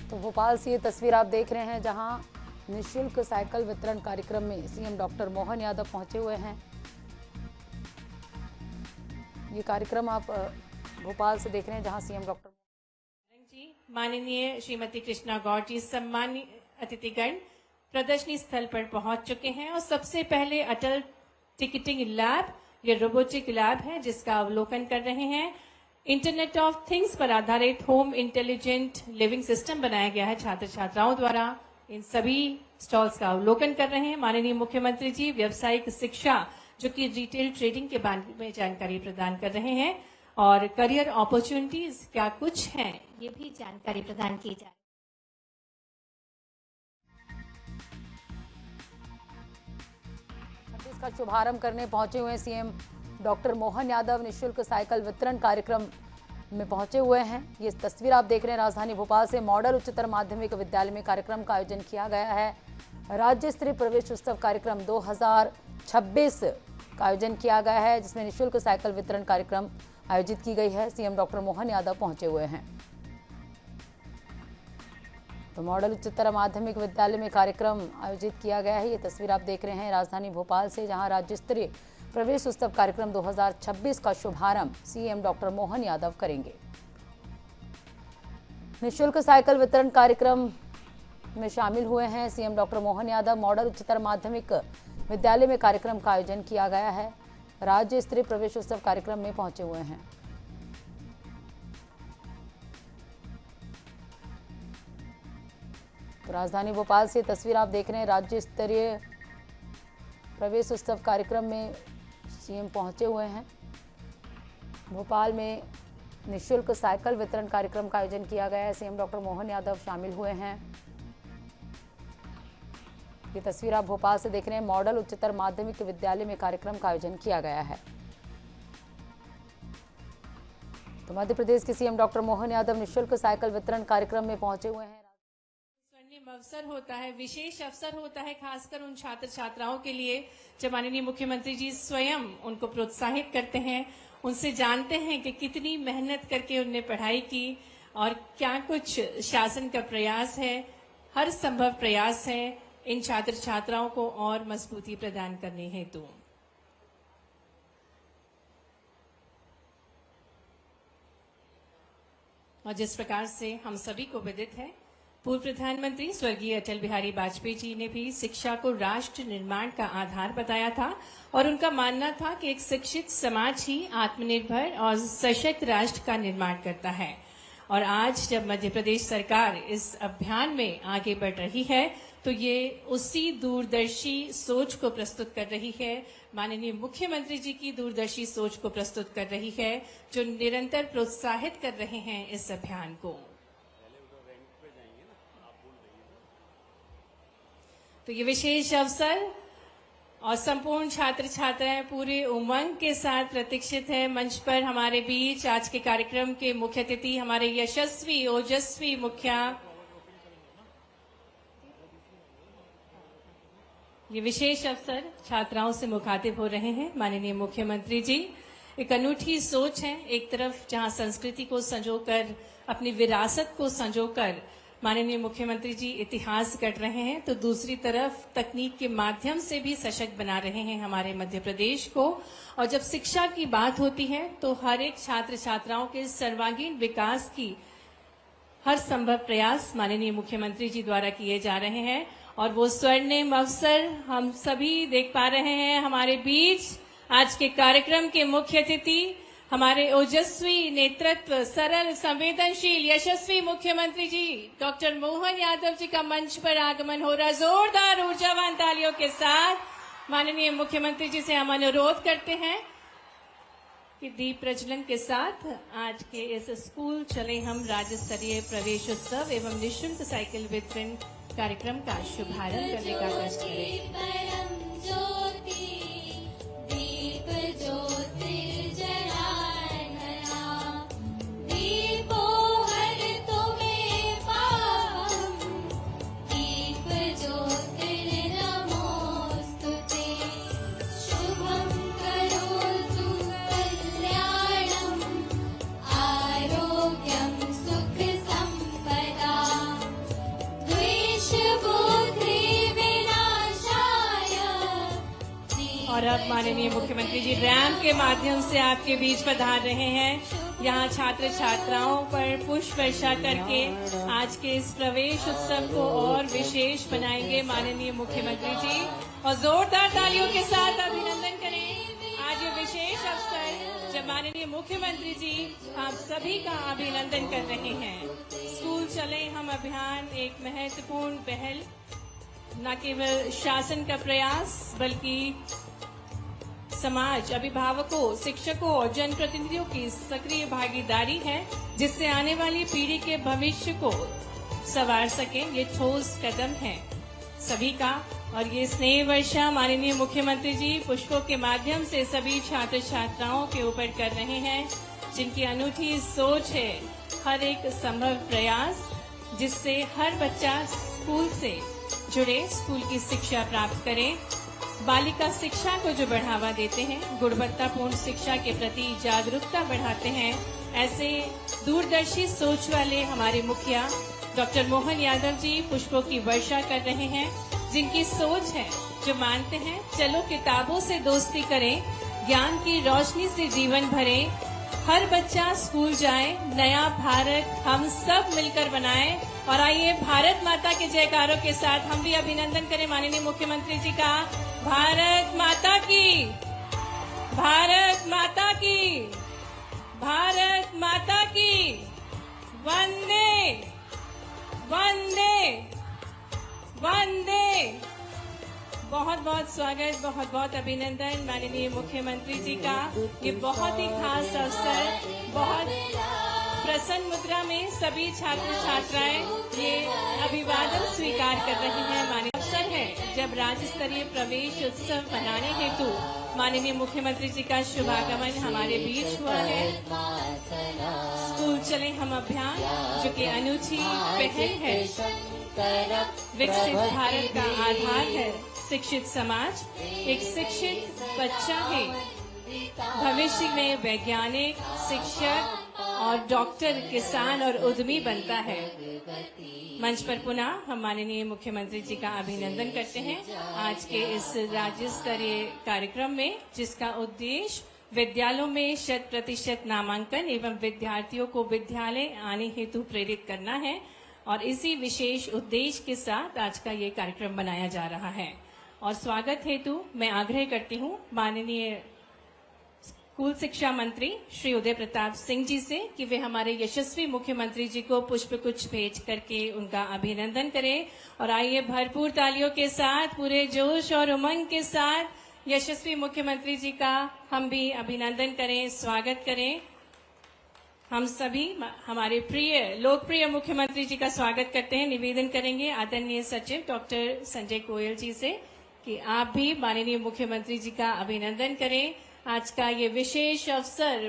तो भोपाल से ये तस्वीर आप देख रहे हैं जहां निःशुल्क साइकिल वितरण कार्यक्रम में सीएम डॉक्टर मोहन यादव पहुंचे हुए हैं। ये कार्यक्रम आप भोपाल से देख रहे हैं जहां सीएम डॉक्टर जी माननीय श्रीमती कृष्णा गौड़ जी सम्मानित अतिथिगण प्रदर्शनी स्थल पर पहुंच चुके हैं और सबसे पहले अटल टिकटिंग लैब ये रोबोटिक लैब है जिसका अवलोकन कर रहे हैं। इंटरनेट ऑफ थिंग्स पर आधारित होम इंटेलिजेंट लिविंग सिस्टम बनाया गया है छात्र छात्राओं द्वारा। इन सभी स्टॉल्स का अवलोकन कर रहे हैं माननीय मुख्यमंत्री जी। व्यावसायिक शिक्षा जो कि रिटेल ट्रेडिंग के बारे में जानकारी प्रदान कर रहे हैं और करियर अपॉर्चुनिटीज क्या कुछ हैं ये भी जानकारी प्रदान की जाए। इसका शुभारंभ करने पहुंचे हुए सीएम डॉक्टर मोहन यादव निःशुल्क साइकिल वितरण कार्यक्रम में पहुंचे हुए हैं। ये तस्वीर आप देख रहे हैं राजधानी भोपाल से मॉडल उच्चतर माध्यमिक विद्यालय में कार्यक्रम का आयोजन किया गया है। राज्य स्तरीय प्रवेश उत्सव कार्यक्रम 2026 का आयोजन किया गया है जिसमें निःशुल्क साइकिल वितरण कार्यक्रम आयोजित की गई है। सीएम डॉक्टर मोहन यादव पहुंचे हुए हैं। तो मॉडल उच्चतर माध्यमिक विद्यालय में कार्यक्रम आयोजित किया गया है। ये तस्वीर आप देख रहे हैं राजधानी भोपाल से जहां राज्य स्तरीय प्रवेश उत्सव कार्यक्रम 2026 का शुभारंभ सीएम डॉक्टर मोहन यादव करेंगे। निःशुल्क साइकिल वितरण कार्यक्रम में शामिल हुए हैं CM doctor Mohan Yadav. Model उच्चतर माध्यमिक विद्यालय में कार्यक्रम का आयोजन किया गया है। राज्य स्तरीय प्रवेश उत्सव कार्यक्रम में पहुंचे हुए हैं। तो राजधानी भोपाल से तस्वीर आप देख रहे हैं राज्य स्तरीय प्रवेश उत्सव कार्यक्रम में सीएम पहुंचे हुए हैं। भोपाल में निःशुल्क साइकिल वितरण कार्यक्रम का आयोजन किया गया है। सीएम डॉक्टर मोहन यादव शामिल हुए हैं। ये तस्वीर आप भोपाल से देख रहे हैं। मॉडल उच्चतर माध्यमिक विद्यालय में कार्यक्रम का आयोजन किया गया है। तो मध्य प्रदेश के सीएम डॉक्टर मोहन यादव निःशुल्क साइकिल वितरण कार्यक्रम में पहुंचे हुए हैं। अवसर होता है, विशेष अवसर होता है खासकर उन छात्र छात्राओं के लिए जब माननीय मुख्यमंत्री जी स्वयं उनको प्रोत्साहित करते हैं, उनसे जानते हैं कि कितनी मेहनत करके उनने पढ़ाई की और क्या कुछ शासन का प्रयास है, हर संभव प्रयास है इन छात्र छात्राओं को और मजबूती प्रदान करने हेतु। और जिस प्रकार से हम सभी को विदित है पूर्व प्रधानमंत्री स्वर्गीय अटल बिहारी वाजपेयी जी ने भी शिक्षा को राष्ट्र निर्माण का आधार बताया था और उनका मानना था कि एक शिक्षित समाज ही आत्मनिर्भर और सशक्त राष्ट्र का निर्माण करता है। और आज जब मध्य प्रदेश सरकार इस अभियान में आगे बढ़ रही है तो ये उसी दूरदर्शी सोच को प्रस्तुत कर रही है। माननीय मुख्यमंत्री जी की दूरदर्शी सोच को प्रस्तुत कर रही है जो निरंतर प्रोत्साहित कर रहे हैं इस अभियान को। तो ये विशेष अवसर और संपूर्ण छात्र छात्राएं पूरे उमंग के साथ प्रतीक्षित है। मंच पर हमारे बीच आज के कार्यक्रम के मुख्य अतिथि हमारे यशस्वी ओजस्वी मुखिया, ये विशेष अवसर छात्राओं से मुखातिब हो रहे हैं। माननीय मुख्यमंत्री जी एक अनूठी सोच है, एक तरफ जहां संस्कृति को संजोकर अपनी विरासत को संजोकर माननीय मुख्यमंत्री जी इतिहास गढ़ रहे हैं तो दूसरी तरफ तकनीक के माध्यम से भी सशक्त बना रहे हैं हमारे मध्य प्रदेश को। और जब शिक्षा की बात होती है तो हर एक छात्र छात्राओं के सर्वांगीण विकास की हर संभव प्रयास माननीय मुख्यमंत्री जी द्वारा किए जा रहे हैं और वो स्वर्णिम अवसर हम सभी देख पा रहे हैं। हमारे बीच आज के कार्यक्रम के मुख्य अतिथि हमारे ओजस्वी नेतृत्व, सरल संवेदनशील यशस्वी मुख्यमंत्री जी डॉक्टर मोहन यादव जी का मंच पर आगमन हो रहा। जोरदार ऊर्जावान तालियों के साथ माननीय मुख्यमंत्री जी से हम अनुरोध करते हैं कि दीप प्रज्वलन के साथ आज के इस स्कूल चले हम राज्य स्तरीय प्रवेश उत्सव एवं निःशुल्क साइकिल वितरण कार्यक्रम का शुभारंभ करने का कष्ट करें। अब माननीय मुख्यमंत्री जी रैंप के माध्यम से आपके बीच पधार रहे हैं। यहाँ छात्र छात्राओं पर पुष्प वर्षा करके आज के इस प्रवेश उत्सव को और विशेष बनाएंगे माननीय मुख्यमंत्री जी। और जोरदार तालियों के साथ अभिनंदन करें आज ये विशेष अवसर जब माननीय मुख्यमंत्री जी आप सभी का अभिनंदन कर रहे हैं। स्कूल चले हम अभियान एक महत्वपूर्ण पहल, न केवल शासन का प्रयास बल्कि समाज, अभिभावकों, शिक्षकों और जनप्रतिनिधियों की सक्रिय भागीदारी है, जिससे आने वाली पीढ़ी के भविष्य को संवार सके। ये ठोस कदम है सभी का। और ये स्नेह वर्षा माननीय मुख्यमंत्री जी पुष्पों के माध्यम से सभी छात्र छात्राओं के ऊपर कर रहे हैं, जिनकी अनूठी सोच है हर एक संभव प्रयास जिससे हर बच्चा स्कूल से जुड़े, स्कूल की शिक्षा प्राप्त करे। बालिका शिक्षा को जो बढ़ावा देते हैं, गुणवत्तापूर्ण शिक्षा के प्रति जागरूकता बढ़ाते हैं, ऐसे दूरदर्शी सोच वाले हमारे मुखिया डॉक्टर मोहन यादव जी पुष्पों की वर्षा कर रहे हैं, जिनकी सोच है, जो मानते हैं चलो किताबों से दोस्ती करें, ज्ञान की रोशनी से जीवन भरें, हर बच्चा स्कूल जाए, नया भारत हम सब मिलकर बनाएं। और आइए भारत माता के जयकारों के साथ हम भी अभिनंदन करें माननीय मुख्यमंत्री जी का। भारत माता की, भारत माता की, भारत माता की, वंदे वंदे वंदे। बहुत बहुत स्वागत, बहुत बहुत अभिनंदन माननीय मुख्यमंत्री जी का। ये बहुत ही खास अवसर, बहुत प्रसन्न मुद्रा में सभी छात्र छात्राएं ये अभिवादन स्वीकार कर रही हैं। माननीय अवसर है जब राज्य स्तरीय प्रवेश उत्सव मनाने हेतु माननीय मुख्यमंत्री जी का शुभागमन हमारे बीच हुआ है। स्कूल चले हम अभियान जो कि अनूठी पहल है, विकसित भारत का आधार है शिक्षित समाज। एक शिक्षित बच्चा है भविष्य में वैज्ञानिक, शिक्षक और डॉक्टर, किसान और उद्यमी बनता है। मंच पर पुनः हम माननीय मुख्यमंत्री जी का अभिनंदन करते हैं आज के इस राज्य स्तरीय कार्यक्रम में, जिसका उद्देश्य विद्यालयों में 100% नामांकन एवं विद्यार्थियों को विद्यालय आने हेतु प्रेरित करना है। और इसी विशेष उद्देश्य के साथ आज का ये कार्यक्रम बनाया जा रहा है। और स्वागत हेतु मैं आग्रह करती हूँ माननीय स्कूल शिक्षा मंत्री श्री उदय प्रताप सिंह जी से कि वे हमारे यशस्वी मुख्यमंत्री जी को पुष्प गुच्छ भेज करके उनका अभिनंदन करें। और आइए भरपूर तालियों के साथ, पूरे जोश और उमंग के साथ यशस्वी मुख्यमंत्री जी का हम भी अभिनंदन करें, स्वागत करें। हम सभी हमारे प्रिय लोकप्रिय मुख्यमंत्री जी का स्वागत करते हैं। निवेदन करेंगे आदरणीय सचिव डॉक्टर संजय गोयल जी से कि आप भी माननीय मुख्यमंत्री जी का अभिनंदन करें। आज का ये विशेष अवसर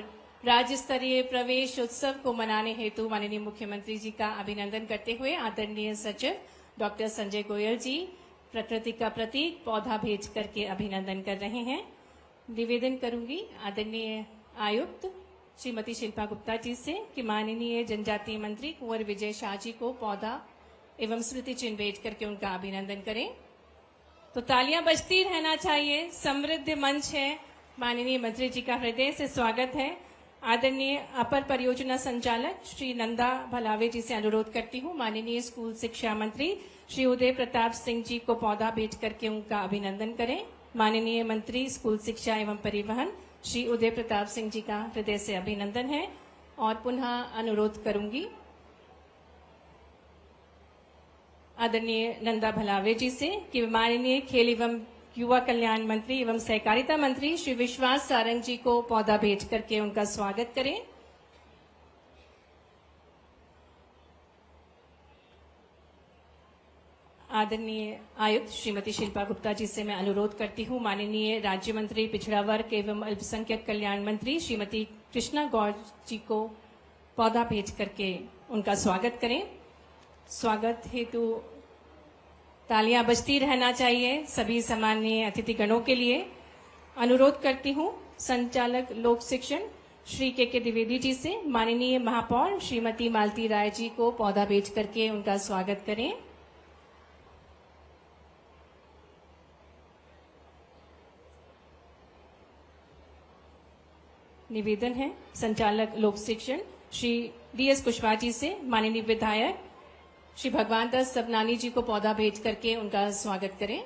राज्य स्तरीय प्रवेश उत्सव को मनाने हेतु माननीय मुख्यमंत्री जी का अभिनंदन करते हुए आदरणीय सचिव डॉक्टर संजय गोयल जी प्रकृति का प्रतीक पौधा भेज करके अभिनंदन कर रहे हैं। निवेदन करूंगी आदरणीय आयुक्त श्रीमती शिल्पा गुप्ता जी से कि माननीय जनजातीय मंत्री कुंवर विजय शाह जी को पौधा एवं स्मृति चिन्ह भेज करके उनका अभिनंदन करें। तो तालियां बजती रहना चाहिए। समृद्ध मंच है, माननीय मंत्री जी का हृदय से स्वागत है। आदरणीय अपर परियोजना संचालक श्री नंदा भलावे जी से अनुरोध करती हूँ माननीय स्कूल शिक्षा मंत्री श्री उदय प्रताप सिंह जी को पौधा भेज करके उनका अभिनंदन करें। माननीय मंत्री स्कूल शिक्षा एवं परिवहन श्री उदय प्रताप सिंह जी का हृदय से अभिनंदन है। और पुनः अनुरोध करूंगी आदरणीय नंदा भलावे जी से कि माननीय खेल एवं युवा कल्याण मंत्री एवं सहकारिता मंत्री श्री विश्वास सारंग जी को पौधा भेज करके उनका स्वागत करें। आदरणीय आयुक्त श्रीमती शिल्पा गुप्ता जी से मैं अनुरोध करती हूँ माननीय राज्य मंत्री पिछड़ा वर्ग एवं अल्पसंख्यक कल्याण मंत्री श्रीमती कृष्णा गौड़ जी को पौधा भेज करके उनका स्वागत करें। स्वागत हेतु तालियां बजती रहना चाहिए सभी सम्माननीय अतिथिगणों के लिए। अनुरोध करती हूँ संचालक लोक शिक्षण श्री के द्विवेदी जी से माननीय महापौर श्रीमती मालती राय जी को पौधा भेज करके उनका स्वागत करें। निवेदन है संचालक लोक शिक्षण श्री DS कुशवाहा जी से माननीय विधायक श्री भगवान दास सबनानी जी को पौधा भेंट करके उनका स्वागत करें।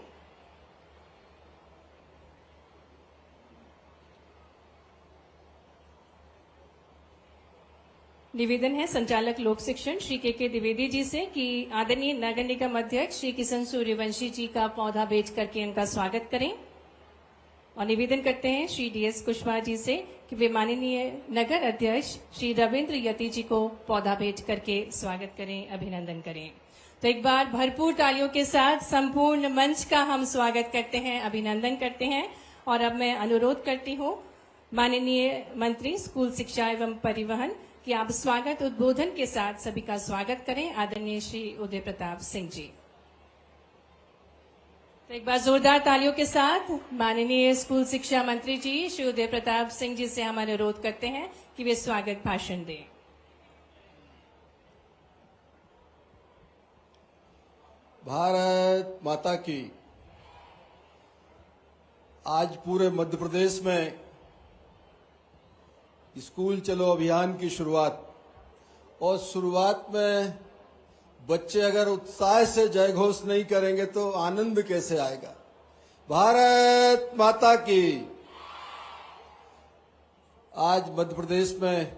निवेदन है संचालक लोक शिक्षण श्री के द्विवेदी जी से कि आदरणीय नगर निगम अध्यक्ष श्री किशन सूर्यवंशी जी का पौधा भेज करके उनका स्वागत करें। और निवेदन करते हैं श्री DS कुशवाहा जी से कि वे माननीय नगर अध्यक्ष श्री रविंद्र यति जी को पौधा भेज करके स्वागत करें, अभिनंदन करें। तो एक बार भरपूर तालियों के साथ संपूर्ण मंच का हम स्वागत करते हैं, अभिनंदन करते हैं। और अब मैं अनुरोध करती हूँ माननीय मंत्री स्कूल शिक्षा एवं परिवहन कि आप स्वागत उद्बोधन के साथ सभी का स्वागत करें, आदरणीय श्री उदय प्रताप सिंह जी। तो एक बार जोरदार तालियों के साथ माननीय स्कूल शिक्षा मंत्री जी श्री उदय प्रताप सिंह जी से हम अनुरोध करते हैं कि वे स्वागत भाषण दें। भारत माता की। आज पूरे मध्य प्रदेश में स्कूल चलो अभियान की शुरुआत, और शुरुआत में बच्चे अगर उत्साह से जय घोष नहीं करेंगे तो आनंद कैसे आएगा। भारत माता की। आज मध्य प्रदेश में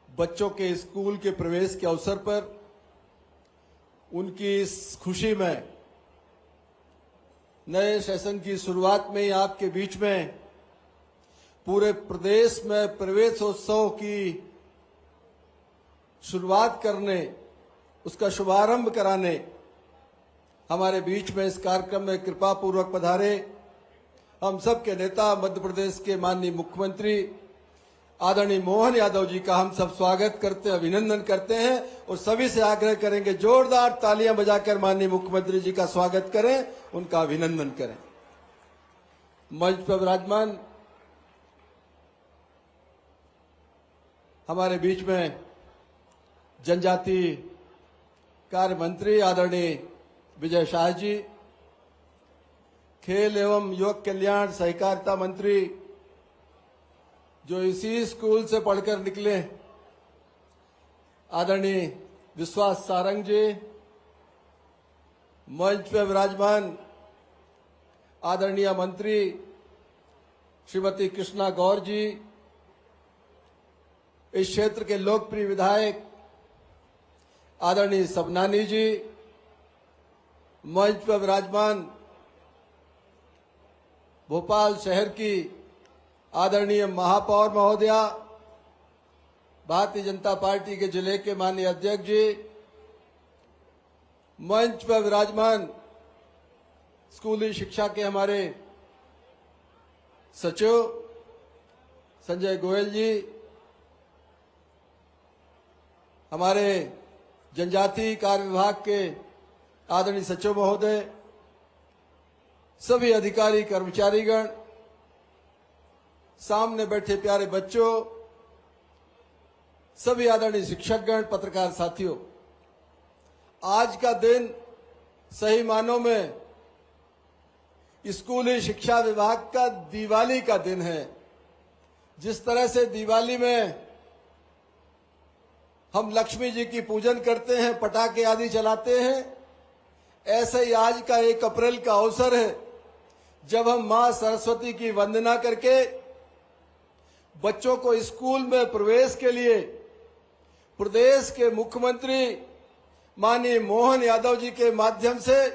बच्चों के स्कूल के प्रवेश के अवसर पर उनकी इस खुशी में नए सेशन की शुरुआत में ही आपके बीच में पूरे प्रदेश में प्रवेशोत्सव की शुरुआत करने, उसका शुभारंभ कराने हमारे बीच में इस कार्यक्रम में कृपा पूर्वक पधारे हम सब के नेता मध्य प्रदेश के माननीय मुख्यमंत्री आदरणीय मोहन यादव जी का हम सब स्वागत करते हैं, अभिनंदन करते हैं। और सभी से आग्रह करेंगे जोरदार तालियां बजाकर माननीय मुख्यमंत्री जी का स्वागत करें, उनका अभिनंदन करें। मंच पर विराजमान हमारे बीच में जनजाति कार्य मंत्री आदरणीय विजय शाह जी, खेल एवं युवक कल्याण सहकारिता मंत्री जो इसी स्कूल से पढ़कर निकले आदरणीय विश्वास सारंग जी, मंच पर विराजमान आदरणीय मंत्री श्रीमती कृष्णा गौर जी, इस क्षेत्र के लोकप्रिय विधायक आदरणीय सबनानी जी, मंच पर विराजमान भोपाल शहर की आदरणीय महापौर महोदया, भारतीय जनता पार्टी के जिले के माननीय अध्यक्ष जी, मंच पर विराजमान स्कूली शिक्षा के हमारे सचिव संजय गोयल जी, हमारे जनजाति कार्य विभाग के आदरणीय सचिव महोदय, सभी अधिकारी कर्मचारीगण, सामने बैठे प्यारे बच्चों, सभी आदरणीय शिक्षकगण, पत्रकार साथियों, आज का दिन सही मानों में स्कूली शिक्षा विभाग का दिवाली का दिन है। जिस तरह से दिवाली में हम लक्ष्मी जी की पूजन करते हैं, पटाखे आदि जलाते हैं, ऐसे ही आज का 1 अप्रैल का अवसर है जब हम मां सरस्वती की वंदना करके बच्चों को स्कूल में प्रवेश के लिए प्रदेश के मुख्यमंत्री माननीय मोहन यादव जी के माध्यम से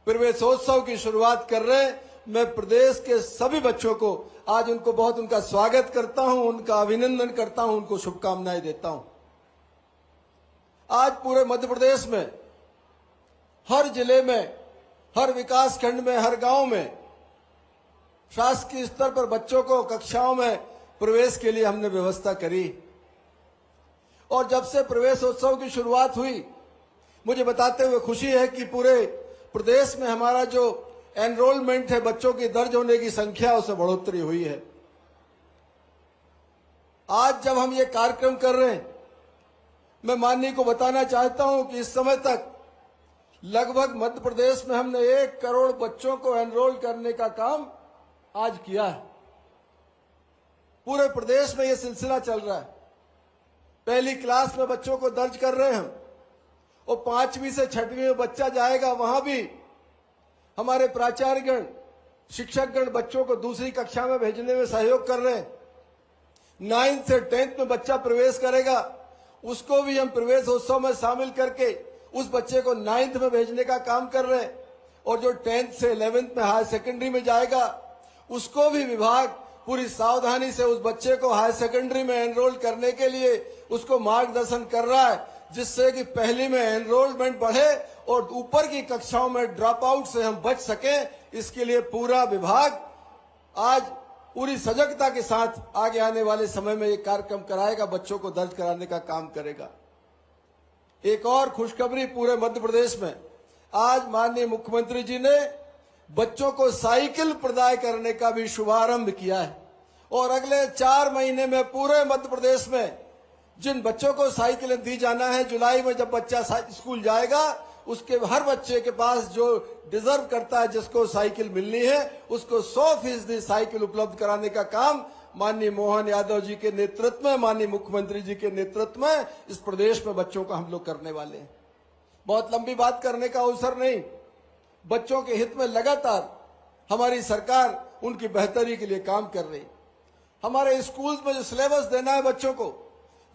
प्रवेशोत्सव की शुरुआत कर रहे हैं। मैं प्रदेश के सभी बच्चों को आज उनका स्वागत करता हूं, उनका अभिनंदन करता हूं, उनको शुभकामनाएं देता हूं। आज पूरे मध्य प्रदेश में हर जिले में, हर विकास खंड में, हर गांव में शासकीय स्तर पर बच्चों को कक्षाओं में प्रवेश के लिए हमने व्यवस्था करी। और जब से प्रवेशोत्सव की शुरुआत हुई, मुझे बताते हुए खुशी है कि पूरे प्रदेश में हमारा जो एनरोलमेंट है, बच्चों की दर्ज होने की संख्या, उसमें बढ़ोतरी हुई है। आज जब हम ये कार्यक्रम कर रहे हैं, मैं माननीय को बताना चाहता हूं कि इस समय तक लगभग मध्य प्रदेश में हमने 1 करोड़ बच्चों को एनरोल करने का काम आज किया है। पूरे प्रदेश में यह सिलसिला चल रहा है। पहली क्लास में बच्चों को दर्ज कर रहे हैं हम, और 5वीं से 6वीं में बच्चा जाएगा, वहां भी हमारे प्राचार्यगण, शिक्षकगण बच्चों को दूसरी कक्षा में भेजने में सहयोग कर रहे हैं। 9th से 10th में बच्चा प्रवेश करेगा, उसको भी हम प्रवेश उत्सव में शामिल करके उस बच्चे को 9th में भेजने का काम कर रहे हैं। और जो 10th से 11th में हायर सेकेंडरी में जाएगा, उसको भी विभाग पूरी सावधानी से उस बच्चे को हायर सेकेंडरी में एनरोल करने के लिए उसको मार्गदर्शन कर रहा है, जिससे कि पहली में एनरोलमेंट बढ़े और ऊपर की कक्षाओं में ड्रॉप आउट से हम बच सकें। इसके लिए पूरा विभाग आज पूरी सजगता के साथ आगे आने वाले समय में ये कार्यक्रम कराएगा, बच्चों को दर्ज कराने का काम करेगा। एक और खुशखबरी पूरे मध्य प्रदेश में, आज माननीय मुख्यमंत्री जी ने बच्चों को साइकिल प्रदान करने का भी शुभारंभ किया है। और अगले 4 महीने में पूरे मध्य प्रदेश में जिन बच्चों को साइकिलें दी जाना है, जुलाई में जब बच्चा स्कूल जाएगा, उसके हर बच्चे के पास जो डिजर्व करता है, जिसको साइकिल मिलनी है, उसको 100% साइकिल उपलब्ध कराने का काम माननीय मोहन यादव जी के नेतृत्व में, माननीय मुख्यमंत्री जी के नेतृत्व में इस प्रदेश में बच्चों का हम लोग करने वाले हैं। बहुत लंबी बात करने का अवसर नहीं, बच्चों के हित में लगातार हमारी सरकार उनकी बेहतरी के लिए काम कर रही। हमारे स्कूल में जो सिलेबस देना है बच्चों को,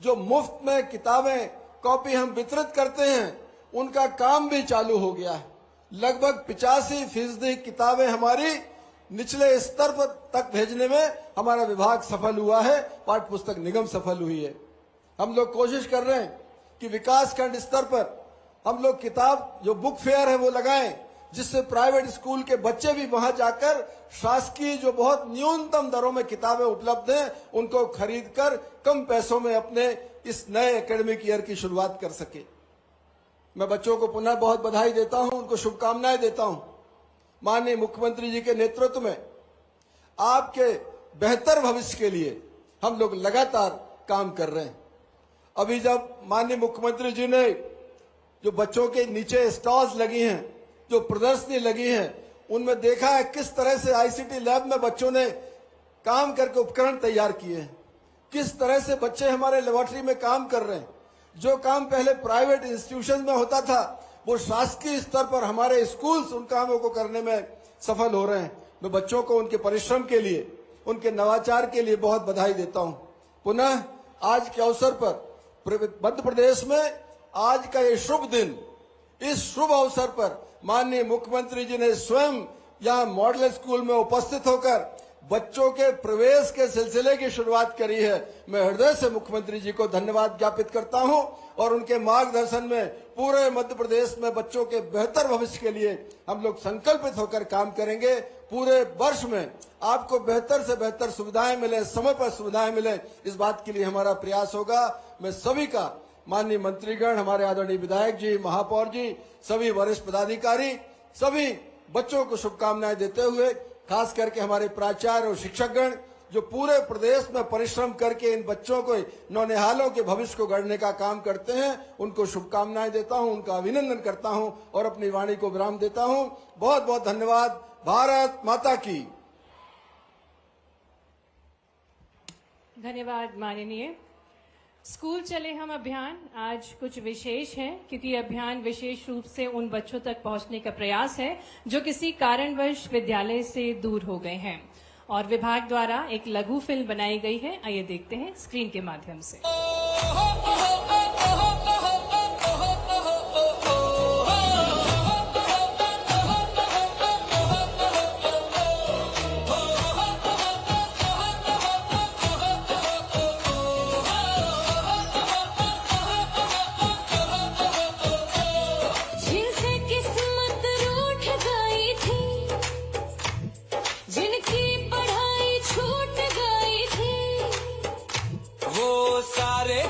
जो मुफ्त में किताबें कॉपी हम वितरित करते हैं, उनका काम भी चालू हो गया है। लगभग 85% किताबें हमारी निचले स्तर पर तक भेजने में हमारा विभाग सफल हुआ है, पाठ्य पुस्तक निगम सफल हुई है। हम लोग कोशिश कर रहे हैं कि विकास खंड स्तर पर हम लोग किताब जो बुक फेयर है वो लगाएं, जिससे प्राइवेट स्कूल के बच्चे भी वहां जाकर शासकीय जो बहुत न्यूनतम दरों में किताबें उपलब्ध हैं, उनको खरीदकर कम पैसों में अपने इस नए एकेडमिक ईयर की शुरुआत कर सके। मैं बच्चों को पुनः बहुत बधाई देता हूं, उनको शुभकामनाएं देता हूं। माननीय मुख्यमंत्री जी के नेतृत्व में आपके बेहतर भविष्य के लिए हम लोग लगातार काम कर रहे हैं। अभी जब माननीय मुख्यमंत्री जी ने जो बच्चों के नीचे स्टॉल्स लगी हैं, जो प्रदर्शनी लगी हैं, उनमें देखा है किस तरह से आईसीटी लैब में बच्चों ने काम करके उपकरण तैयार किए हैं, किस तरह से बच्चे हमारे लेबोरेटरी में काम कर रहे हैं। जो काम पहले प्राइवेट इंस्टीट्यूशन में होता था, वो शासकीय स्तर पर हमारे स्कूल्स उन कामों को करने में सफल हो रहे हैं। मैं बच्चों को उनके परिश्रम के लिए, उनके नवाचार के लिए बहुत बधाई देता हूं। पुनः आज के अवसर पर मध्य प्रदेश में आज का ये शुभ दिन, इस शुभ अवसर पर माननीय मुख्यमंत्री जी ने स्वयं यहाँ मॉडल स्कूल में उपस्थित होकर बच्चों के प्रवेश के सिलसिले की शुरुआत करी है। मैं हृदय से मुख्यमंत्री जी को धन्यवाद ज्ञापित करता हूं और उनके मार्गदर्शन में पूरे मध्य प्रदेश में बच्चों के बेहतर भविष्य के लिए हम लोग संकल्पित होकर काम करेंगे। पूरे वर्ष में आपको बेहतर से बेहतर सुविधाएं मिले, समय पर सुविधाएं मिले, इस बात के लिए हमारा प्रयास होगा। मैं सभी का, माननीय मंत्रीगण, हमारे आदरणीय विधायक जी, महापौर जी, सभी वरिष्ठ पदाधिकारी, सभी बच्चों को शुभकामनाएं देते हुए, खास करके हमारे प्राचार्य और शिक्षकगण जो पूरे प्रदेश में परिश्रम करके इन बच्चों को, नौनिहालों के भविष्य को गढ़ने का काम करते हैं, उनको शुभकामनाएं देता हूं, उनका अभिनंदन करता हूं और अपनी वाणी को विराम देता हूं। बहुत बहुत धन्यवाद। भारत माता की। धन्यवाद माननीय। स्कूल चले हम अभियान आज कुछ विशेष है, क्योंकि अभियान विशेष रूप से उन बच्चों तक पहुंचने का प्रयास है जो किसी कारणवश विद्यालय से दूर हो गए हैं, और विभाग द्वारा एक लघु फिल्म बनाई गई है। आइए देखते हैं स्क्रीन के माध्यम से।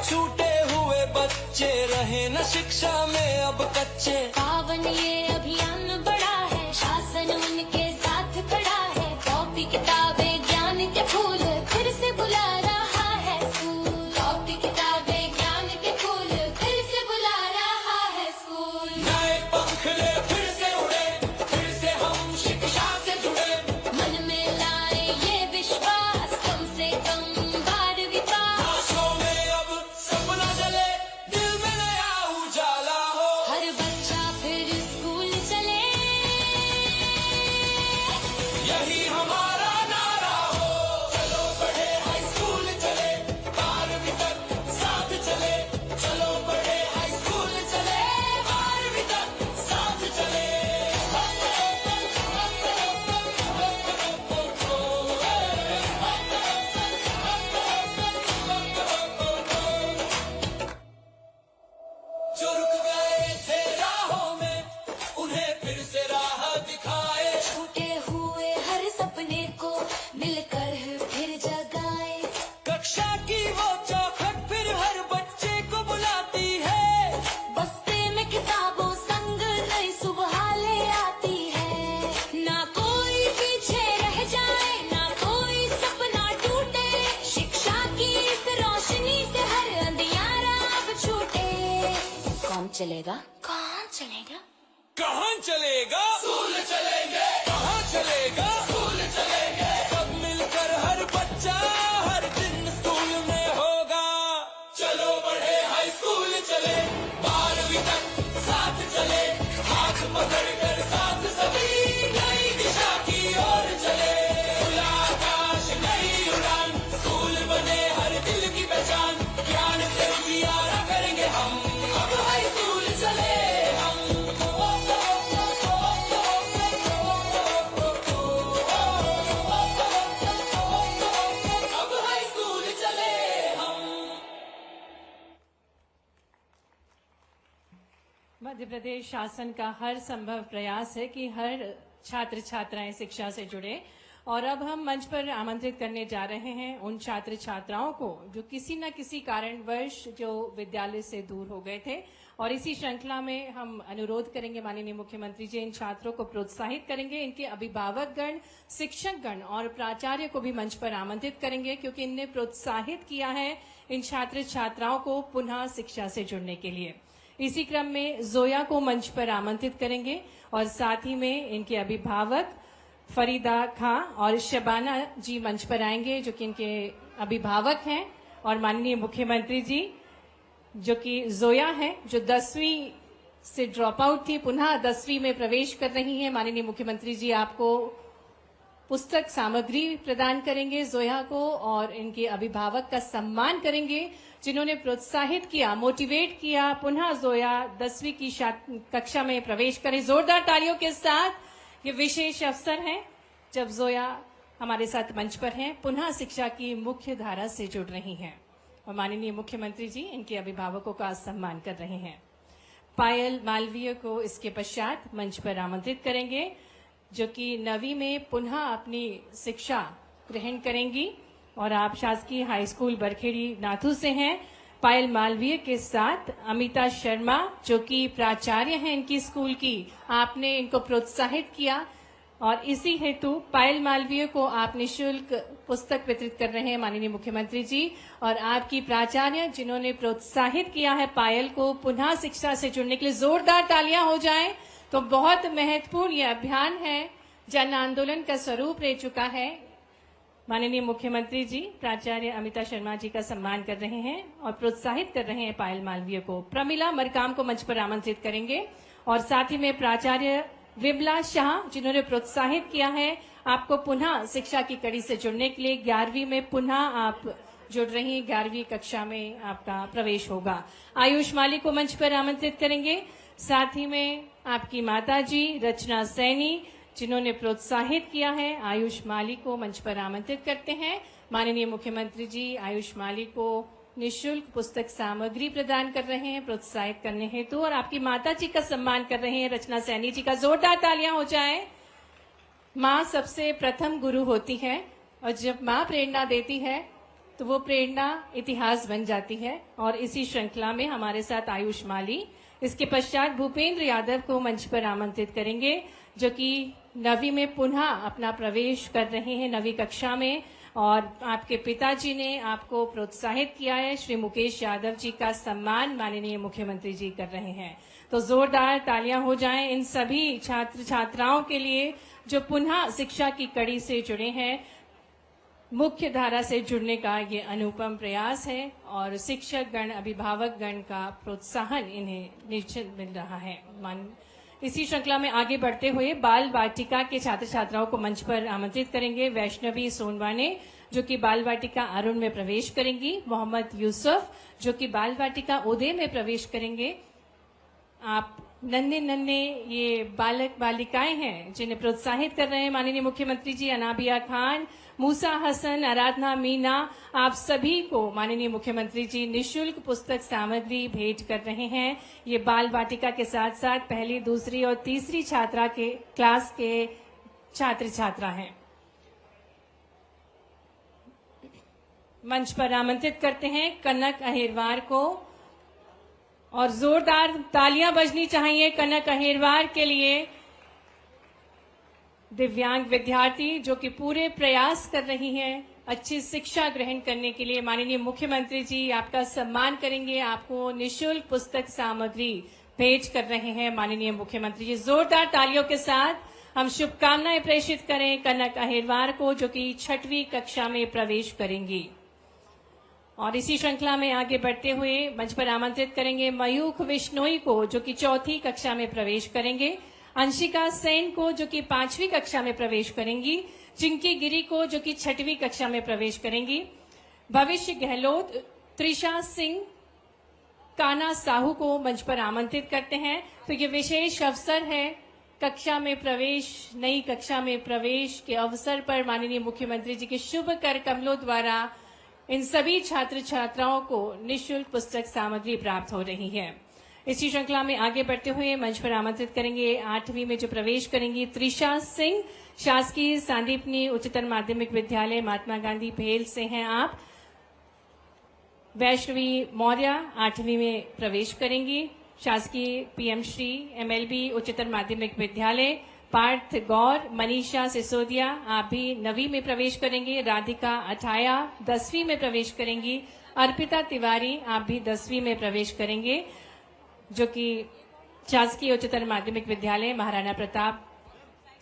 छूटे हुए बच्चे रहे न शिक्षा में अब कच्चे। पावन ये अभियान बड़ा है, शासन उनके साथ खड़ा है। कॉपी किताबें ज्ञान के फूल फिर से बुला रहा है स्कूल। कॉपी किताबें ज्ञान के फूल फिर से बुला रहा है स्कूल। नए पंखले फिर से उड़े, फिर से हम शिक्षा से जुड़े। मन में लाए ये विश्वास, कम से कम कौन चलेगा? कौन चलेगा? कहाँ चलेगा? स्कूल चलेंगे। कहाँ चलेगा? स्कूल चलेंगे। सब मिलकर हर बच्चा हर दिन स्कूल में होगा। चलो बढ़े हाई स्कूल चले, 12वीं तक साथ चले, हाथ पकड़ कर साथ सभी नई दिशा की ओर चले। खुला आकाश नई उड़ान, स्कूल बने हर दिल की पहचान, ज्ञान से उजियारा करेंगे हम, अब हाई स्कूल चले हम। अब हाई स्कूल चले हम। मध्य प्रदेश शासन का हर संभव प्रयास है कि हर छात्र छात्राएं शिक्षा से जुड़े, और अब हम मंच पर आमंत्रित करने जा रहे हैं उन छात्र छात्राओं को जो किसी न किसी कारणवश जो विद्यालय से दूर हो गए थे, और इसी श्रृंखला में हम अनुरोध करेंगे माननीय मुख्यमंत्री जी इन छात्रों को प्रोत्साहित करेंगे, इनके अभिभावकगण, शिक्षकगण और प्राचार्य को भी मंच पर आमंत्रित करेंगे, क्योंकि इनने प्रोत्साहित किया है इन छात्र छात्राओं को पुनः शिक्षा से जुड़ने के लिए। इसी क्रम में जोया को मंच पर आमंत्रित करेंगे और साथ ही में इनके अभिभावक फरीदा खां और शबाना जी मंच पर आएंगे, जो कि इनके अभिभावक हैं, और माननीय मुख्यमंत्री जी जो कि जोया है जो 10वीं से ड्रॉप आउट थी, पुनः 10वीं में प्रवेश कर रही हैं। माननीय मुख्यमंत्री जी आपको पुस्तक सामग्री प्रदान करेंगे जोया को, और इनके अभिभावक का सम्मान करेंगे जिन्होंने प्रोत्साहित किया, मोटिवेट किया, पुनः जोया 10वीं की कक्षा में प्रवेश करें। जोरदार तालियों के साथ ये विशेष अवसर है जब जोया हमारे साथ मंच पर हैं, पुनः शिक्षा की मुख्य धारा से जुड़ रही हैं, और माननीय मुख्यमंत्री जी इनके अभिभावकों का सम्मान कर रहे हैं। पायल मालवीय को इसके पश्चात मंच पर आमंत्रित करेंगे, जो कि 9वीं में पुनः अपनी शिक्षा ग्रहण करेंगी, और आप शासकीय हाई स्कूल बरखेड़ी नाथू से हैं। पायल मालवीय के साथ अमिता शर्मा जो कि प्राचार्य हैं इनकी स्कूल की, आपने इनको प्रोत्साहित किया, और इसी हेतु पायल मालवीय को आप निःशुल्क पुस्तक वितरित कर रहे हैं माननीय मुख्यमंत्री जी, और आपकी प्राचार्य जिन्होंने प्रोत्साहित किया है पायल को पुनः शिक्षा से जुड़ने के लिए। जोरदार तालियां हो जाएं। तो बहुत महत्वपूर्ण यह अभियान है, जन आंदोलन का स्वरूप ले चुका है। माननीय मुख्यमंत्री जी प्राचार्य अमिता शर्मा जी का सम्मान कर रहे हैं और प्रोत्साहित कर रहे हैं पायल मालवीय को। प्रमिला मरकाम को मंच पर आमंत्रित करेंगे, और साथ ही में प्राचार्य विमला शाह जिन्होंने प्रोत्साहित किया है आपको पुनः शिक्षा की कड़ी से जुड़ने के लिए। 11वीं में पुनः आप जुड़ रही हैं, 11वीं कक्षा में आपका प्रवेश होगा। आयुष माली को मंच पर आमंत्रित करेंगे, साथ ही में आपकी माता जी रचना सैनी जिन्होंने प्रोत्साहित किया है। आयुष माली को मंच पर आमंत्रित करते हैं। माननीय मुख्यमंत्री जी आयुष माली को निःशुल्क पुस्तक सामग्री प्रदान कर रहे हैं प्रोत्साहित करने हेतु, और आपकी माता जी का सम्मान कर रहे हैं रचना सैनी जी का। जोरदार तालियां हो जाएं। माँ सबसे प्रथम गुरु होती है, और जब माँ प्रेरणा देती है तो वो प्रेरणा इतिहास बन जाती है, और इसी श्रृंखला में हमारे साथ आयुष माली। इसके पश्चात भूपेंद्र यादव को मंच पर आमंत्रित करेंगे, जो कि 9वीं में पुनः अपना प्रवेश कर रहे हैं 9वीं कक्षा में, और आपके पिताजी ने आपको प्रोत्साहित किया है। श्री मुकेश यादव जी का सम्मान माननीय मुख्यमंत्री जी कर रहे हैं। तो जोरदार तालियां हो जाएं इन सभी छात्र छात्राओं के लिए जो पुनः शिक्षा की कड़ी से जुड़े हैं। मुख्य धारा से जुड़ने का ये अनुपम प्रयास है, और शिक्षक गण, अभिभावक गण का प्रोत्साहन इन्हें निश्चित मिल रहा है। इसी श्रृंखला में आगे बढ़ते हुए बाल वाटिका के छात्र छात्राओं को मंच पर आमंत्रित करेंगे। वैष्णवी सोनवाने जो कि बाल वाटिका अरुण में प्रवेश करेंगी, मोहम्मद यूसुफ जो कि बाल वाटिका उदय में प्रवेश करेंगे। आप नन्हे नन्हे ये बालक बालिकाएं हैं जिन्हें प्रोत्साहित कर रहे हैं माननीय मुख्यमंत्री जी। अनाबिया खान, मूसा हसन, आराधना मीना, आप सभी को माननीय मुख्यमंत्री जी निःशुल्क पुस्तक सामग्री भेंट कर रहे हैं। ये बाल वाटिका के साथ साथ पहली, दूसरी और तीसरी छात्रा के क्लास के छात्र छात्रा हैं। मंच पर आमंत्रित करते हैं कनक अहिरवार को, और जोरदार तालियां बजनी चाहिए कनक अहिरवार के लिए। दिव्यांग विद्यार्थी जो कि पूरे प्रयास कर रही हैं अच्छी शिक्षा ग्रहण करने के लिए माननीय मुख्यमंत्री जी आपका सम्मान करेंगे, आपको निशुल्क पुस्तक सामग्री भेज कर रहे हैं माननीय मुख्यमंत्री जी। जोरदार तालियों के साथ हम शुभकामनाएं प्रेषित करें कनक अहिरवार को, जो कि 6वीं कक्षा में प्रवेश करेंगी। और इसी श्रृंखला में आगे बढ़ते हुए मंच पर आमंत्रित करेंगे मयूख बिश्नोई को, जो कि 4वीं कक्षा में प्रवेश करेंगे, अंशिका सेन को, जो कि 5वीं कक्षा में प्रवेश करेंगी, चिंकी गिरी को, जो कि 6वीं कक्षा में प्रवेश करेंगी, भविष्य गहलोत, त्रिशा सिंह, काना साहू को मंच पर आमंत्रित करते हैं। तो ये विशेष अवसर है कक्षा में प्रवेश, नई कक्षा में प्रवेश के अवसर पर माननीय मुख्यमंत्री जी के शुभ कर कमलों द्वारा इन सभी छात्र छात्राओं को निःशुल्क पुस्तक सामग्री प्राप्त हो रही है। इसी श्रृंखला में आगे बढ़ते हुए मंच पर आमंत्रित करेंगे 8वीं में जो प्रवेश करेंगी त्रिशा सिंह, शासकीय सांदीपनी उच्चतर माध्यमिक विद्यालय महात्मा गांधी भेल से हैं आप। वैष्णवी मौर्य 8वीं में प्रवेश करेंगी, शासकीय पीएम श्री MLB उच्चतर माध्यमिक विद्यालय। पार्थ गौर, मनीषा सिसोदिया आप भी 9वीं में प्रवेश करेंगे, राधिका अठाया 10वीं में प्रवेश करेंगी, अर्पिता तिवारी आप भी 10वीं में प्रवेश करेंगे, जो कि शासकीय उच्चतर माध्यमिक विद्यालय महाराणा प्रताप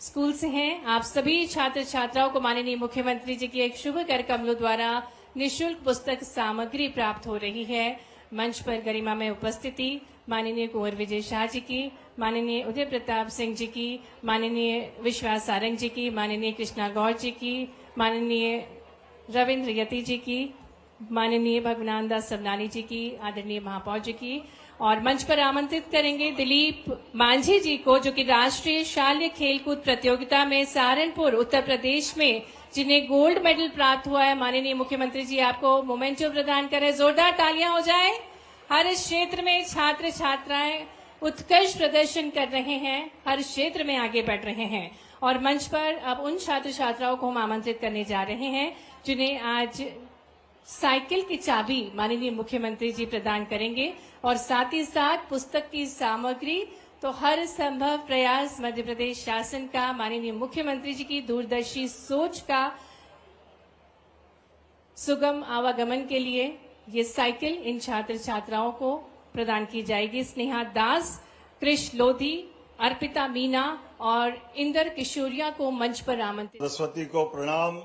स्कूल से हैं। आप सभी छात्र छात्राओं को माननीय मुख्यमंत्री जी की एक शुभ कर कमलों द्वारा निःशुल्क पुस्तक सामग्री प्राप्त हो रही है। मंच पर गरिमा में उपस्थिति माननीय कुंवर विजय शाह जी की, माननीय उदय प्रताप सिंह जी की, माननीय विश्वास सारंग जी की, माननीय कृष्णा गौर जी की, माननीय रविंद्र यति जी की, माननीय भगवान दास सबनानी जी की, आदरणीय महापौर जी की। और मंच पर आमंत्रित करेंगे दिलीप मांझी जी को, जो कि राष्ट्रीय शाल्य खेलकूद प्रतियोगिता में सहारनपुर उत्तर प्रदेश में जिन्हें गोल्ड मेडल प्राप्त हुआ है। माननीय मुख्यमंत्री जी आपको मोमेंटो प्रदान करें, जोरदार तालियां हो जाए। हर क्षेत्र में छात्र छात्राएं उत्कृष्ट प्रदर्शन कर रहे हैं, हर क्षेत्र में आगे बढ़ रहे हैं। और मंच पर अब उन छात्र छात्राओं को हम आमंत्रित करने जा रहे हैं जिन्हें आज साइकिल की चाबी माननीय मुख्यमंत्री जी प्रदान करेंगे और साथ ही साथ पुस्तक की सामग्री। तो हर संभव प्रयास मध्य प्रदेश शासन का, माननीय मुख्यमंत्री जी की दूरदर्शी सोच का सुगम आवागमन के लिए ये साइकिल इन छात्र छात्राओं को प्रदान की जाएगी। स्नेहा दास, कृष लोधी, अर्पिता मीना और इंदर किशोरिया को मंच पर आमंत्रित। सरस्वती को प्रणाम।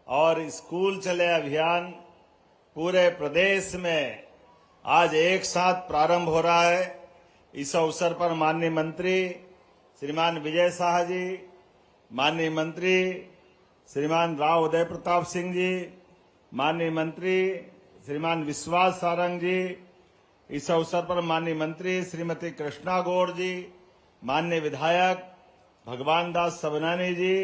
और स्कूल चले अभियान पूरे प्रदेश में आज एक साथ प्रारंभ हो रहा है। इस अवसर पर माननीय मंत्री श्रीमान विजय शाह जी, माननीय मंत्री श्रीमान राव उदय प्रताप सिंह जी, माननीय मंत्री श्रीमान विश्वास सारंग जी, इस अवसर पर माननीय मंत्री श्रीमती कृष्णा गौर जी, माननीय विधायक भगवान दास सबनानी जी,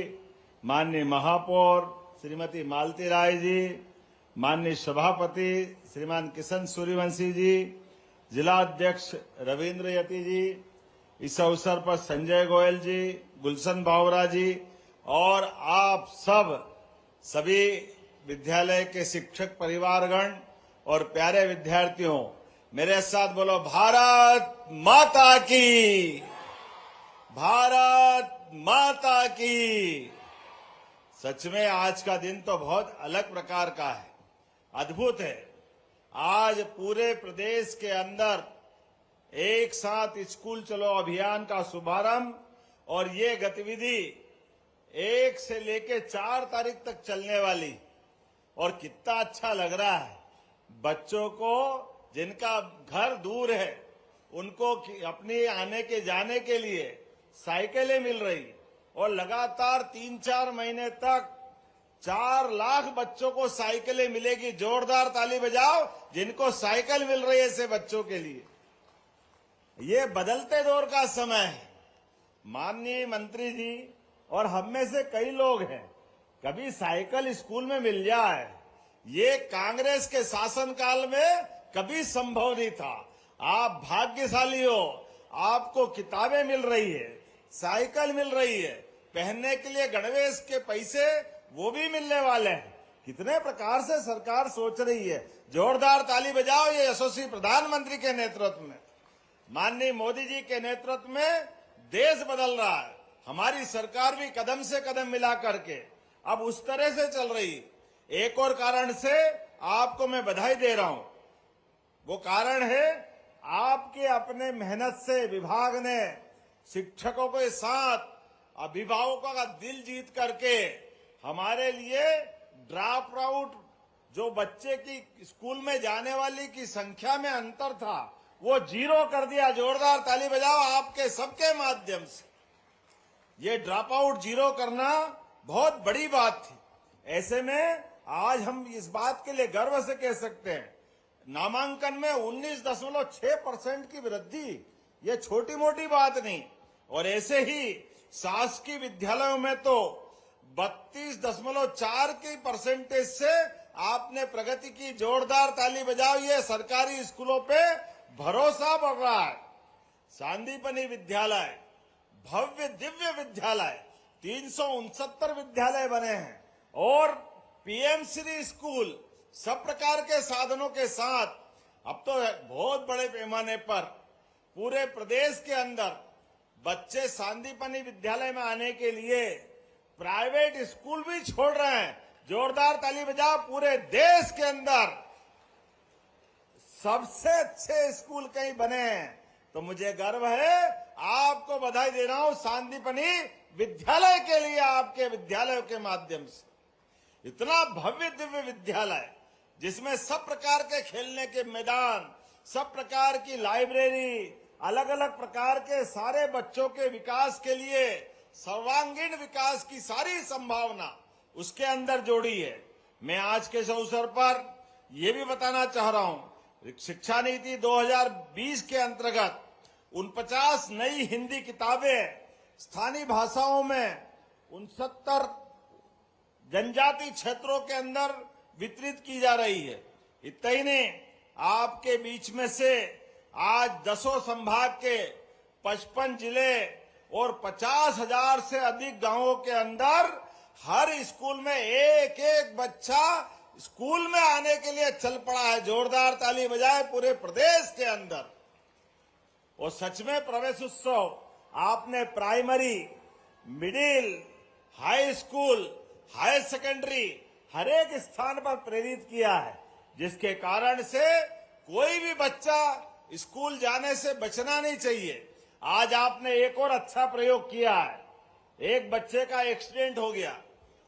माननीय महापौर श्रीमती मालती राय जी, माननीय सभापति श्रीमान किशन सूर्यवंशी जी, जिला अध्यक्ष रविंद्र यति जी, इस अवसर पर संजय गोयल जी, गुलशन बावरा जी और आप सभी विद्यालय के शिक्षक परिवारगण और प्यारे विद्यार्थियों, मेरे साथ बोलो भारत माता की, भारत माता की। सच में आज का दिन तो बहुत अलग प्रकार का है, अद्भुत है। आज पूरे प्रदेश के अंदर एक साथ स्कूल चलो अभियान का शुभारंभ और ये गतिविधि 1 से लेकर 4 तारीख तक चलने वाली। और कितना अच्छा लग रहा है, बच्चों को जिनका घर दूर है उनको अपने आने के जाने के लिए साइकिलें मिल रही और लगातार 3-4 महीने तक 4 लाख बच्चों को साइकिलें मिलेगी। जोरदार ताली बजाओ जिनको साइकिल मिल रही है ऐसे बच्चों के लिए। ये बदलते दौर का समय है। माननीय मंत्री जी और हम में से कई लोग हैं, कभी साइकिल स्कूल में मिल जाए, ये कांग्रेस के शासनकाल में कभी संभव नहीं था। आप भाग्यशाली हो, आपको किताबें मिल रही है, साइकिल मिल रही है, पहनने के लिए गणवेश के पैसे वो भी मिलने वाले हैं। कितने प्रकार से सरकार सोच रही है। जोरदार ताली बजाओ ये यशस्वी प्रधानमंत्री के नेतृत्व में, माननीय मोदी जी के नेतृत्व में देश बदल रहा है। हमारी सरकार भी कदम से कदम मिला करके अब उस तरह से चल रही है। एक और कारण से आपको मैं बधाई दे रहा हूं, वो कारण है आपके अपने मेहनत से विभाग ने शिक्षकों के साथ अभिभावकों का दिल जीत करके हमारे लिए ड्रॉप आउट जो बच्चे की स्कूल में जाने वाली की संख्या में अंतर था वो 0 कर दिया। जोरदार ताली बजाओ आपके सबके माध्यम से। ये ड्रॉप आउट 0 करना बहुत बड़ी बात थी। ऐसे में आज हम इस बात के लिए गर्व से कह सकते हैं नामांकन में 19.6% की वृद्धि ये छोटी मोटी बात नहीं। और ऐसे ही शासकीय विद्यालयों में तो 32.4 की परसेंटेज से आपने प्रगति की। जोरदार ताली बजाओ। ये सरकारी स्कूलों पे भरोसा बढ़ रहा है। सांदीपनि विद्यालय, भव्य दिव्य विद्यालय, 369 विद्यालय बने हैं और पीएमश्री स्कूल सब प्रकार के साधनों के साथ अब तो बहुत बड़े पैमाने पर पूरे प्रदेश के अंदर बच्चे सांदीपनि विद्यालय में आने के लिए प्राइवेट स्कूल भी छोड़ रहे हैं। जोरदार ताली बजाओ। पूरे देश के अंदर सबसे अच्छे स्कूल कहीं बने हैं तो मुझे गर्व है। आपको बधाई दे रहा हूं सांदीपनि विद्यालय के लिए, आपके विद्यालयों के माध्यम से। इतना भव्य दिव्य विद्यालय जिसमें सब प्रकार के खेलने के मैदान, सब प्रकार की लाइब्रेरी, अलग अलग प्रकार के सारे बच्चों के विकास के लिए सर्वांगीण विकास की सारी संभावना उसके अंदर जोड़ी है। मैं आज के इस अवसर पर यह भी बताना चाह रहा हूं, शिक्षा नीति 2020 के अंतर्गत 49 नई हिंदी किताबें स्थानीय भाषाओं में 69 जनजाति क्षेत्रों के अंदर वितरित की जा रही है। इतना ही नहीं, आपके बीच में से आज 10 संभाग के 55 जिले और 50,000 से अधिक गांवों के अंदर हर स्कूल में एक एक बच्चा स्कूल में आने के लिए चल पड़ा है। जोरदार ताली बजाए पूरे प्रदेश के अंदर। और सच में प्रवेश उत्सव आपने primary, middle, high school, higher secondary हर एक स्थान पर प्रेरित किया है, जिसके कारण से कोई भी बच्चा स्कूल जाने से बचना नहीं चाहिए। आज आपने एक और अच्छा प्रयोग किया है। एक बच्चे का एक्सीडेंट हो गया,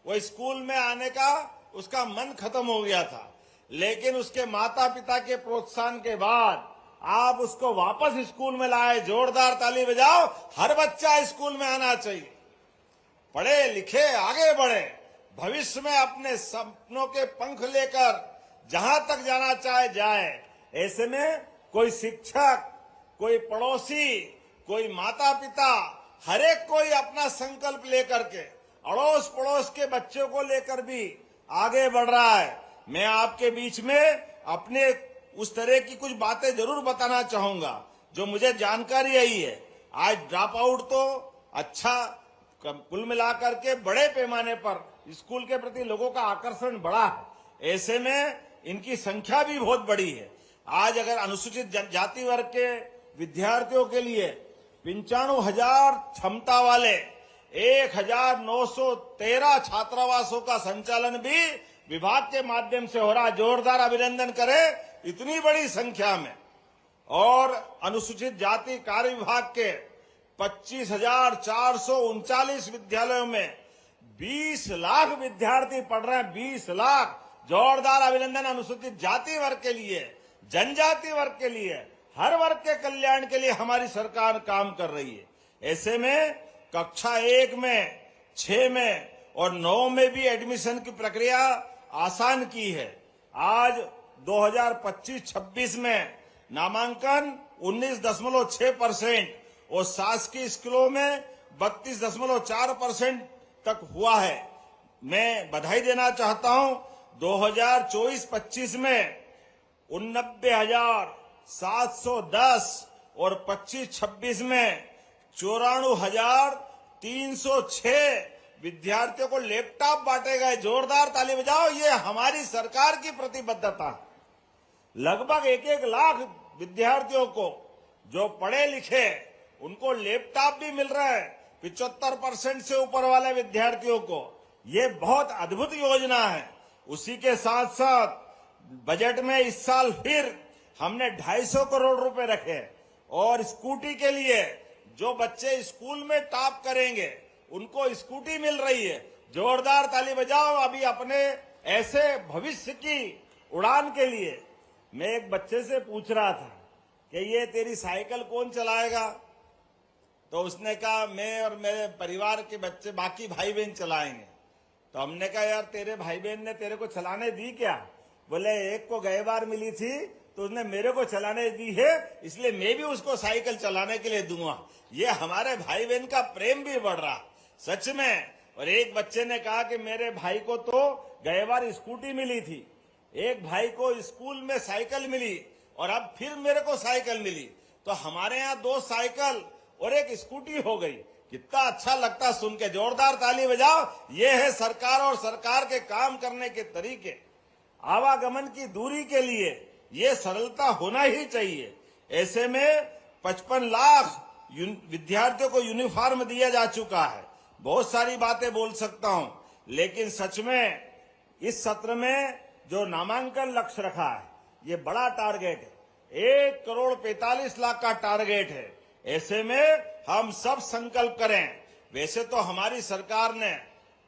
वो स्कूल में आने का उसका मन खत्म हो गया था, लेकिन उसके माता पिता के प्रोत्साहन के बाद आप उसको वापस स्कूल में लाए। जोरदार ताली बजाओ। हर बच्चा स्कूल में आना चाहिए। पढ़े लिखे आगे बढ़े, भविष्य में अपने सपनों के पंख लेकर जहां तक जाना चाहे जाए। ऐसे में कोई शिक्षक, कोई पड़ोसी, कोई माता पिता, हर एक कोई अपना संकल्प लेकर के अड़ोस पड़ोस के बच्चों को लेकर भी आगे बढ़ रहा है। मैं आपके बीच में अपने उस तरह की कुछ बातें जरूर बताना चाहूंगा जो मुझे जानकारी आई है। आज ड्रॉप आउट तो अच्छा, कुल मिलाकर के बड़े पैमाने पर स्कूल के प्रति लोगों का आकर्षण बढ़ा है। ऐसे में इनकी संख्या भी बहुत बड़ी है। आज अगर अनुसूचित जाति वर्ग के विद्यार्थियों के लिए 95,000 क्षमता वाले 1,913 छात्रावासों का संचालन भी विभाग के माध्यम से हो रहा। जोरदार अभिनंदन करें इतनी बड़ी संख्या में। और अनुसूचित जाति कार्य विभाग के 25,439 विद्यालयों में 20 लाख विद्यार्थी पढ़ रहे हैं। 20 लाख। जोरदार अभिनंदन अनुसूचित जाति वर्ग के लिए, जनजाति वर्ग के लिए, हर वर्ग के कल्याण के लिए हमारी सरकार काम कर रही है। ऐसे में कक्षा 1 में, 6 में और 9 में भी एडमिशन की प्रक्रिया आसान की है। आज 2025-26 में नामांकन 19.6% और शासकीय स्कूलों में 32.4% तक हुआ है। मैं बधाई देना चाहता हूं। 2024-25 में 89,710 और 25-26 में 94,306 विद्यार्थियों को लैपटॉप बांटे गए। जोरदार ताली बजाओ। ये हमारी सरकार की प्रतिबद्धता है। लगभग 1-1 लाख विद्यार्थियों को जो पढ़े लिखे उनको लैपटॉप भी मिल रहा है। 75% से ऊपर वाले विद्यार्थियों को ये बहुत अद्भुत योजना है। उसी के साथ साथ बजट में इस साल फिर हमने 250 करोड़ रुपए रखे और स्कूटी के लिए जो बच्चे स्कूल में टॉप करेंगे उनको स्कूटी मिल रही है। जोरदार ताली बजाओ अभी अपने ऐसे भविष्य की उड़ान के लिए। मैं एक बच्चे से पूछ रहा था कि ये तेरी साइकिल कौन चलाएगा, तो उसने कहा मैं और मेरे परिवार के बच्चे बाकी भाई बहन चलाएंगे। तो हमने कहा यार तेरे भाई बहन ने तेरे को चलाने दी क्या? बोले एक को गए बार मिली थी तो उसने मेरे को चलाने दी है, इसलिए मैं भी उसको साइकिल चलाने के लिए दूंगा। ये हमारे भाई बहन का प्रेम भी बढ़ रहा सच में। और एक बच्चे ने कहा कि मेरे भाई को तो गए बार स्कूटी मिली थी, एक भाई को स्कूल में साइकिल मिली और अब फिर मेरे को साइकिल मिली, तो हमारे यहाँ 2 साइकिल और एक स्कूटी हो गई। कितना अच्छा लगता सुन के। जोरदार ताली बजाओ। ये है सरकार और सरकार के काम करने के तरीके। आवागमन की दूरी के लिए ये सरलता होना ही चाहिए। ऐसे में 55 लाख विद्यार्थियों को यूनिफॉर्म दिया जा चुका है। बहुत सारी बातें बोल सकता हूं, लेकिन सच में इस सत्र में जो नामांकन लक्ष्य रखा है ये बड़ा टारगेट है। 1,45,00,000 का टारगेट है। ऐसे में हम सब संकल्प करें। वैसे तो हमारी सरकार ने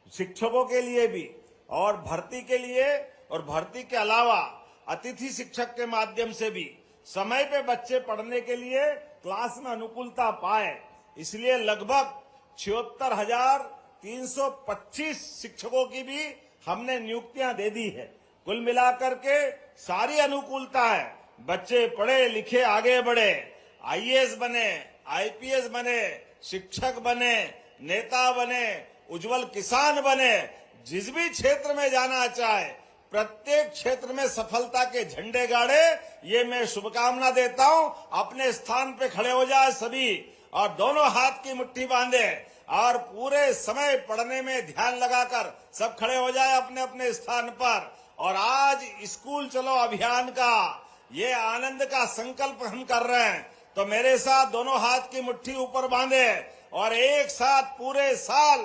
शिक्षकों के लिए भी और भर्ती के लिए और भर्ती के अलावा अतिथि शिक्षक के माध्यम से भी समय पे बच्चे पढ़ने के लिए क्लास में अनुकूलता पाए, इसलिए लगभग 76,325 शिक्षकों की भी हमने नियुक्तियां दे दी है। कुल मिलाकर के सारी अनुकूलता है। बच्चे पढ़े लिखे आगे बढ़े, आईएएस बने, आईपीएस बने, शिक्षक बने, नेता बने, उज्जवल किसान बने, जिस भी क्षेत्र में जाना चाहे प्रत्येक क्षेत्र में सफलता के झंडे गाड़े। ये मैं शुभकामना देता हूं। अपने स्थान पे खड़े हो जाए सभी और दोनों हाथ की मुट्ठी बांधे और पूरे समय पढ़ने में ध्यान लगाकर सब खड़े हो जाए अपने अपने स्थान पर। और आज स्कूल चलो अभियान का ये आनंद का संकल्प हम कर रहे हैं, तो मेरे साथ दोनों हाथ की मुट्ठी ऊपर बांधे और एक साथ पूरे साल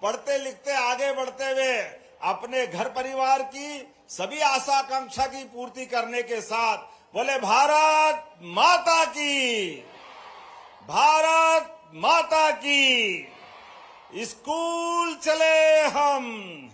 पढ़ते लिखते आगे बढ़ते हुए अपने घर परिवार की सभी आशा आकांक्षा की पूर्ति करने के साथ बोले भारत माता की, भारत माता की। स्कूल चले हम।